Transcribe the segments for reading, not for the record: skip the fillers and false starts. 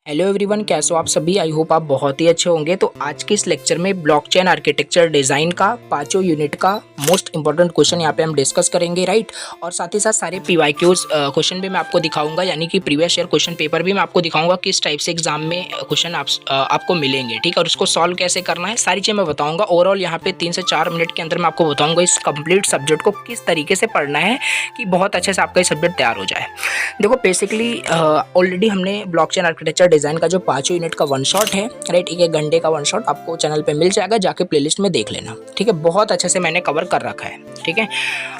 Hello everyone, कैसे हो आप सभी। आई होप आप बहुत ही अच्छे होंगे। तो आज के इस लेक्चर में ब्लॉकचेन आर्किटेक्चर डिज़ाइन का पांचों यूनिट का मोस्ट इंपॉर्टेंट क्वेश्चन यहाँ पे हम डिस्कस करेंगे, राइट। और साथ ही साथ सारे पीवाईक्यूज क्वेश्चन भी मैं आपको दिखाऊंगा, यानी कि प्रीवियस ईयर क्वेश्चन पेपर भी मैं आपको दिखाऊंगा किस टाइप से एग्जाम में क्वेश्चन आपको मिलेंगे, ठीक है। और उसको सॉल्व कैसे करना है सारी चीज़ मैं बताऊँगा। ओवरऑल यहाँ पे 3 से 4 मिनट के अंदर मैं आपको बताऊँगा इस कंप्लीट सब्जेक्ट को किस तरीके से पढ़ना है कि बहुत अच्छे से आपका ये सब्जेक्ट तैयार हो जाए। देखो बेसिकली ऑलरेडी हमने ब्लॉकचेन आर्किटेक्चर डिज़ाइन का जो पांचों यूनिट का वन शॉट है, राइट, एक घंटे का वन शॉट आपको चैनल पे मिल जाएगा, जाके प्लेलिस्ट में देख लेना, ठीक है। बहुत अच्छे से मैंने कवर कर रखा है, ठीक है।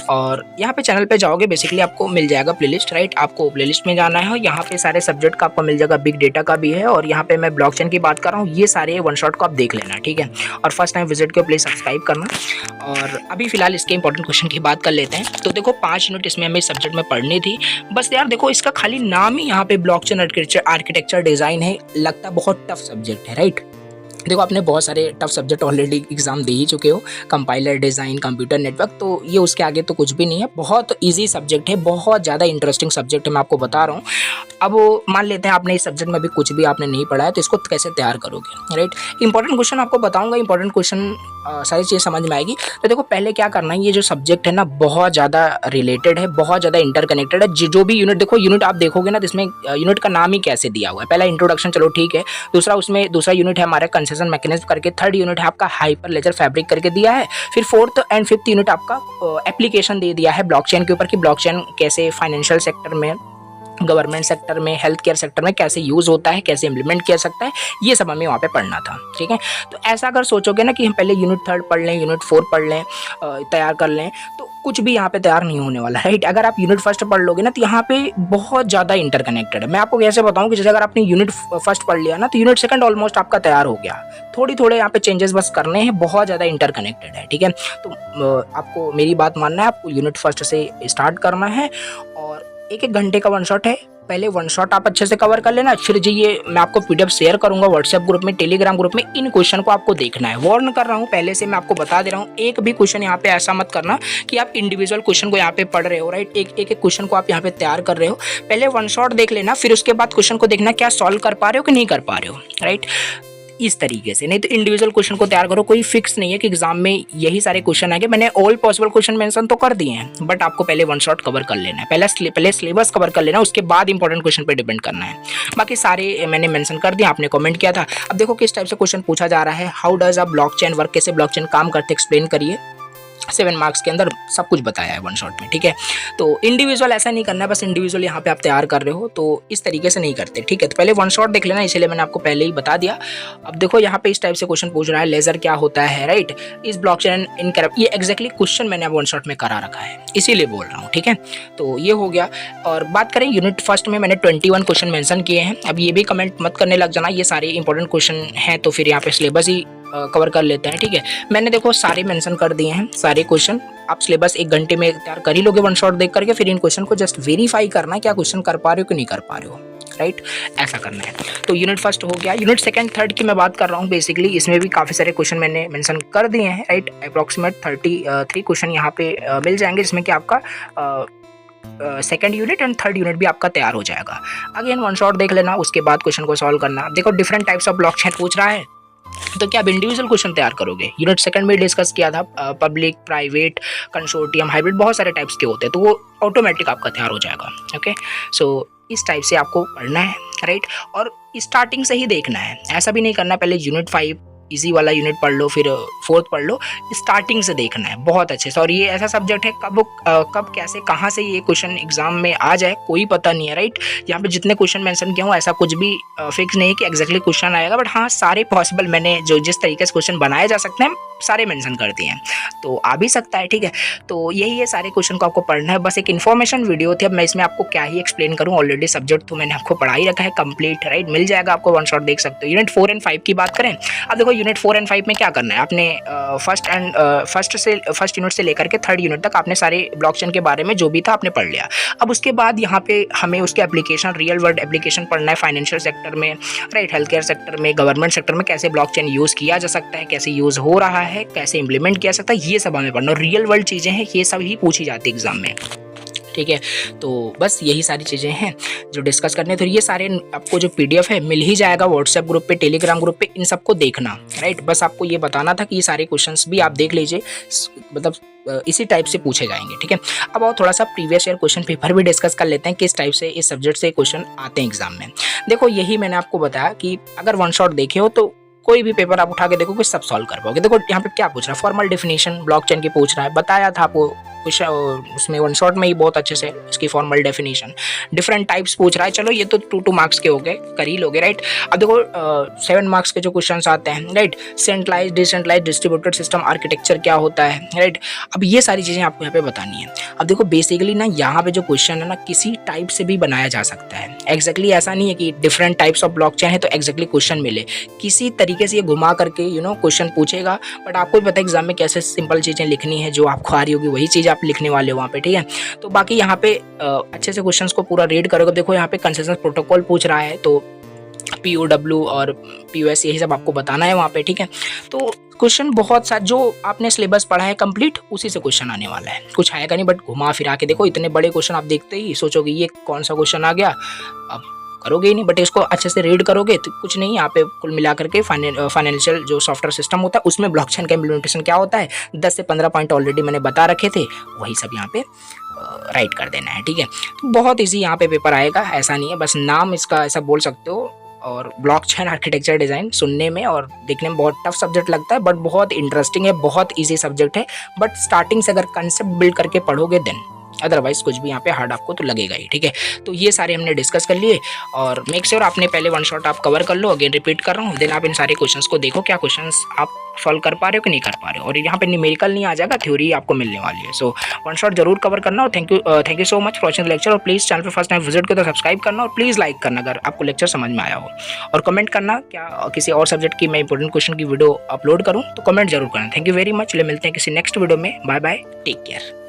और यहाँ पे चैनल पे जाओगे बेसिकली आपको मिल जाएगा प्लेलिस्ट, राइट। आपको प्लेलिस्ट में जाना है और यहाँ पे सारे सब्जेक्ट का आपको मिल जाएगा, बिग डेटा का भी है और यहाँ पे मैं ब्लॉकचेन की बात कर रहा हूँ। ये सारे वन शॉट को आप देख लेना, ठीक है। और फर्स्ट टाइम विजिट को प्लीज सब्सक्राइब करना। और अभी फिलहाल इसके इंपॉर्टेंट क्वेश्चन की बात कर लेते हैं। तो देखो 5 यूनिट इसमें हमें सब्जेक्ट में पढ़नी थी। बस यार देखो इसका खाली नाम ही यहाँ पे ब्लॉकचेन आर्किटेक्चर डिजाइन है, लगता बहुत टफ सब्जेक्ट है, राइट। देखो आपने बहुत सारे टफ सब्जेक्ट ऑलरेडी एग्जाम दे ही चुके हो, कंपाइलर डिज़ाइन, कंप्यूटर नेटवर्क, तो ये उसके आगे तो कुछ भी नहीं है। बहुत इजी सब्जेक्ट है, बहुत ज़्यादा इंटरेस्टिंग सब्जेक्ट है, मैं आपको बता रहा हूँ। अब मान लेते हैं आपने इस सब्जेक्ट में भी कुछ भी आपने नहीं पढ़ा है, तो इसको कैसे तैयार करोगे, राइट। इंपॉर्टेंट क्वेश्चन आपको बताऊँगा, इंपॉर्टेंट क्वेश्चन सारी चीज़ समझ में आएगी। तो देखो पहले क्या करना है, ये जो सब्जेक्ट है ना बहुत ज़्यादा रिलेटेड है, बहुत ज़्यादा इंटरकनेक्टेड है। जो भी यूनिट देखो, यूनिट आप देखोगे ना तो इसमें यूनिट का नाम ही कैसे दिया हुआ है। पहला इंट्रोडक्शन, चलो ठीक है। दूसरा यूनिट है हमारा कंसेशन मैकेनिज्म करके, थर्ड यूनिट है आपका हाइपर लेजर फैब्रिक करके दिया है, फिर फोर्थ एंड फिफ्थ यूनिट आपका एप्लीकेशन दे दिया है ब्लॉकचेन के ऊपर कि ब्लॉकचेन कैसे फाइनेंशियल सेक्टर में, गवर्नमेंट सेक्टर में, हेल्थ केयर सेक्टर में कैसे यूज़ होता है, कैसे इंप्लीमेंट किया सकता है, ये सब हमें वहाँ पे पढ़ना था, ठीक है। तो ऐसा अगर सोचोगे ना कि हम पहले यूनिट 3 पढ़ लें, यूनिट 4 पढ़ लें, तैयार कर लें, तो कुछ भी यहाँ पे तैयार नहीं होने वाला, राइट। अगर आप यूनिट 1 पढ़ लोगे ना तो यहाँ पे बहुत ज़्यादा इंटरकनेक्टेड है। मैं आपको कैसे बताऊँ कि जैसे अगर आपने यूनिट 1 पढ़ लिया ना तो यूनिट 2 ऑलमोस्ट आपका तैयार हो गया। थोड़े यहाँ पे चेंजेस बस करने हैं, बहुत ज़्यादा इंटरकनेक्टेड है, ठीक है। तो आपको मेरी बात मानना है, आपको यूनिट 1 से स्टार्ट करना है और एक घंटे का वन शॉट है। पहले वन शॉट आप अच्छे से कवर कर लेना, फिर जी ये मैं आपको पीडीएफ शेयर करूंगा व्हाट्सएप ग्रुप में, टेलीग्राम ग्रुप में। इन क्वेश्चन को आपको देखना है, वार्न कर रहा हूँ पहले से, मैं आपको बता दे रहा हूँ। एक भी क्वेश्चन यहाँ पे ऐसा मत करना कि आप इंडिविजुअल क्वेश्चन को यहाँ पे पढ़ रहे हो, राइट। एक क्वेश्चन को आप यहाँ पे तैयार कर रहे हो, पहले वन शॉट देख लेना, फिर उसके बाद क्वेश्चन को देखना क्या सॉल्व कर पा रहे हो कि नहीं कर पा रहे हो, राइट। इस तरीके से, नहीं तो इंडिविजुअल क्वेश्चन को तैयार करो। कोई फिक्स नहीं है कि एग्जाम में यही सारे क्वेश्चन आएंगे। मैंने ऑल पॉसिबल क्वेश्चन मेंशन तो कर दिए हैं, बट आपको पहले वन शॉट कवर कर लेना है, पहले सिलेबस कवर कर लेना, उसके बाद इंपॉर्टेंट क्वेश्चन पे डिपेंड करना है। बाकी सारे मैंने मेंशन कर दिया, आपने कमेंट किया था। अब देखो किस टाइप से क्वेश्चन पूछा जा रहा है। How does a blockchain work, कैसे ब्लॉकचेन काम करते एक्सप्लेन करिए। 7 मार्क्स के अंदर सब कुछ बताया है वन शॉट में, ठीक है। तो इंडिविजुअल ऐसा नहीं करना है, बस इंडिविजुअल यहाँ पे आप तैयार कर रहे हो तो इस तरीके से नहीं करते, ठीक है। तो पहले वन शॉट देख लेना, इसीलिए मैंने आपको पहले ही बता दिया। अब देखो यहाँ पे इस टाइप से क्वेश्चन पूछ रहा है, लेजर क्या होता है, राइट। इस ब्लॉकचेन इन करप्ट, ये एग्जैक्टली क्वेश्चन मैंने अब वन शॉट में करा रखा है, इसीलिए बोल रहा हूँ, ठीक है। तो ये हो गया। और बात करें यूनिट 1 में मैंने 21 क्वेश्चन मेंशन किए हैं। अब ये भी कमेंट मत करने लग जाना, ये सारे इंपॉर्टेंट क्वेश्चन हैं तो फिर यहाँ पे सिलेबस ही कवर कर लेते हैं, ठीक है। मैंने देखो सारे मेंशन कर दिए हैं, सारे क्वेश्चन आप सिलेबस 1 घंटे में तैयार कर ही लोगे वन शॉट देख करके। फिर इन क्वेश्चन को जस्ट वेरीफाई करना है क्या क्वेश्चन कर पा रहे हो कि नहीं कर पा रहे हो, राइट। ऐसा करना है। तो यूनिट 1 हो गया। यूनिट 2, 3 की मैं बात कर रहा हूँ। बेसिकली इसमें भी काफ़ी सारे क्वेश्चन मैंने मेंशन कर दिए हैं, राइट। अप्रॉक्सीमेट 33 क्वेश्चन यहाँ पे मिल जाएंगे, जिसमें कि आपका second unit and third unit भी आपका तैयार हो जाएगा। अगेन वन शॉट देख लेना, उसके बाद क्वेश्चन को सॉल्व करना। देखो डिफरेंट टाइप्स ऑफ ब्लॉकचेन पूछ रहा है, तो क्या आप इंडिविजुअल क्वेश्चन तैयार करोगे। यूनिट 2 में डिस्कस किया था, पब्लिक, प्राइवेट, कंसोर्टियम, हाइब्रिड, बहुत सारे टाइप्स के होते हैं, तो वो ऑटोमेटिक आपका तैयार हो जाएगा, ओके। सो इस टाइप से आपको पढ़ना है, राइट। और स्टार्टिंग से ही देखना है, ऐसा भी नहीं करना पहले यूनिट 5 इजी वाला यूनिट पढ़ लो फिर 4th पढ़ लो। स्टार्टिंग से देखना है बहुत अच्छे से। और ये ऐसा सब्जेक्ट है कब कैसे कहाँ से ये क्वेश्चन एग्जाम में आ जाए कोई पता नहीं है, राइट। यहाँ पे जितने क्वेश्चन मेंशन किया हूँ ऐसा कुछ भी फिक्स नहीं है कि एग्जैक्टली क्वेश्चन आएगा, बट हाँ सारे पॉसिबल मैंने जो जिस तरीके से क्वेश्चन बनाए जा सकते हैं सारे मेंशन कर दिए हैं, तो आ भी सकता है, ठीक है। तो यही है, सारे क्वेश्चन को आपको पढ़ना है। बस एक इन्फॉर्मेशन वीडियो थी, अब मैं इसमें आपको क्या ही एक्सप्लेन करूँ, ऑलरेडी सब्जेक्ट तो मैंने आपको पढ़ा ही रखा है कंप्लीट, राइट। मिल जाएगा आपको वन शॉट, देख सकते हो। यूनिट 4 एंड 5 की बात करें, अब देखो यूनिट 4 एंड 5 में क्या करना है आपने, फर्स्ट यूनिट से लेकर के थर्ड यूनिट तक आपने सारे ब्लॉकचेन के बारे में जो भी था आपने पढ़ लिया। अब उसके बाद यहाँ पे हमें उसके एप्लीकेशन, रियल वर्ल्ड एप्लीकेशन पढ़ना है, फाइनेंशियल सेक्टर में, राइट, हेल्थ केयर सेक्टर में, गवर्नमेंट सेक्टर में कैसे ब्लॉकचेन यूज़ किया जा सकता है, कैसे यूज़ हो रहा है, कैसे इंप्लीमेंट किया सकता है, ये सब हमें पढ़ना। रियल वर्ल्ड चीज़ें हैं, ये सब ही पूछी जाती है एग्जाम में, ठीक है। तो बस यही सारी चीज़ें हैं जो डिस्कस करने, तो ये सारे आपको जो पीडीएफ है मिल ही जाएगा व्हाट्सएप ग्रुप पे, टेलीग्राम ग्रुप पे, इन सबको देखना, राइट। बस आपको ये बताना था कि ये सारे क्वेश्चंस भी आप देख लीजिए, मतलब इसी टाइप से पूछे जाएंगे, ठीक है। अब और थोड़ा सा प्रीवियस ईयर क्वेश्चन पेपर भी डिस्कस कर लेते हैं, किस टाइप से इस सब्जेक्ट से क्वेश्चन आते हैं एग्जाम में। देखो यही मैंने आपको बताया कि अगर वन शॉट देखे हो तो कोई भी पेपर आप उठा के देखो कि सब सॉल्व कर पाओगे। देखो यहाँ पे क्या पूछ रहा है, फॉर्मल डेफिनेशन ब्लॉकचेन की पूछ रहा है, बताया था आपको कुछ उसमें वन शॉट में ही बहुत अच्छे से इसकी फॉर्मल डेफिनेशन। डिफरेंट टाइप्स पूछ रहा है, चलो ये तो 2 मार्क्स के हो गए, कर ही लोगे, राइट। अब देखो 7 मार्क्स के जो क्वेश्चन आते हैं, right, centralise decentralise distributed system architecture क्या होता है, राइट। अब ये सारी चीज़ें आपको यहाँ पे बतानी है। अब देखो बेसिकली ना यहाँ पे जो क्वेश्चन है ना किसी टाइप से भी बनाया जा सकता है, एग्जैक्टली ऐसा नहीं है कि डिफरेंट टाइप्स ऑफ ब्लॉकचेन है तो एग्जैक्टली क्वेश्चन मिले, किसी तरीके से ये घुमा करके क्वेश्चन पूछेगा। बट आपको भी पता है एग्जाम में कैसे सिंपल चीज़ें लिखनी है, जो आपको आ रही होगी वही चीज़ आप लिखने वाले हो वहाँ पे, ठीक है। तो बाकी यहाँ पे अच्छे से क्वेश्चंस को पूरा रीड करोगे। देखो यहाँ पे कंसेंसस प्रोटोकॉल पूछ रहा है, तो POW और POS यही सब आपको बताना है वहाँ पे, ठीक है। तो क्वेश्चन बहुत सा जो आपने सिलेबस पढ़ा है कंप्लीट उसी से क्वेश्चन आने वाला है, कुछ आएगा नहीं। बट घुमा फिरा के देखो, इतने बड़े क्वेश्चन आप देखते ही सोचोगे ये कौन सा क्वेश्चन आ गया, अब करोगे ही नहीं। बट इसको अच्छे से रीड करोगे तो कुछ नहीं, यहाँ पे कुल मिलाकर के फाइनेंशियल जो सॉफ्टवेयर सिस्टम होता है उसमें ब्लॉकचेन का इम्प्लीमेंटेशन क्या होता है, 10 से 15 पॉइंट ऑलरेडी मैंने बता रखे थे, वही सब यहाँ पे राइट कर देना है, ठीक है। तो बहुत ईजी यहाँ पे पेपर आएगा, ऐसा नहीं है, बस नाम इसका ऐसा बोल सकते हो। और ब्लॉकचेन आर्किटेक्चर डिज़ाइन सुनने में और देखने में बहुत टफ सब्जेक्ट लगता है, बट बहुत इंटरेस्टिंग है, बहुत इजी सब्जेक्ट है। बट स्टार्टिंग से अगर कंसेप्ट बिल्ड करके पढ़ोगे देन, अदरवाइज कुछ भी यहाँ पे हार्ड आपको तो लगेगा ही, ठीक है। तो ये सारे हमने डिस्कस कर लिए, और मेक श्योर आपने पहले वन शॉट आप कवर कर लो, अगेन रिपीट कर रहा हूँ। देन आप इन सारे क्वेश्चंस को देखो, क्या क्वेश्चंस आप सॉल्व कर पा रहे हो कि नहीं कर पा रहे हो। और यहाँ पे न्यूमेरिकल नहीं आ जाएगा, थ्योरी आपको मिलने वाली है। सो वन शॉट जरूर कवर करना। और thank you so much for watching the lecture. और प्लीज़ चैनल पर फर्स्ट टाइम विजिट करो तो सब्सक्राइब करना, और प्लीज़ लाइक करना अगर आपको लेक्चर समझ में आया हो, और कमेंट करना क्या किसी और सब्जेक्ट की मैं इंपॉर्टेंट क्वेश्चन की वीडियो अपलोड करूँ तो कमेंट जरूर करना। Thank you very much. मिलते हैं किसी नेक्स्ट वीडियो में। Bye bye, take care.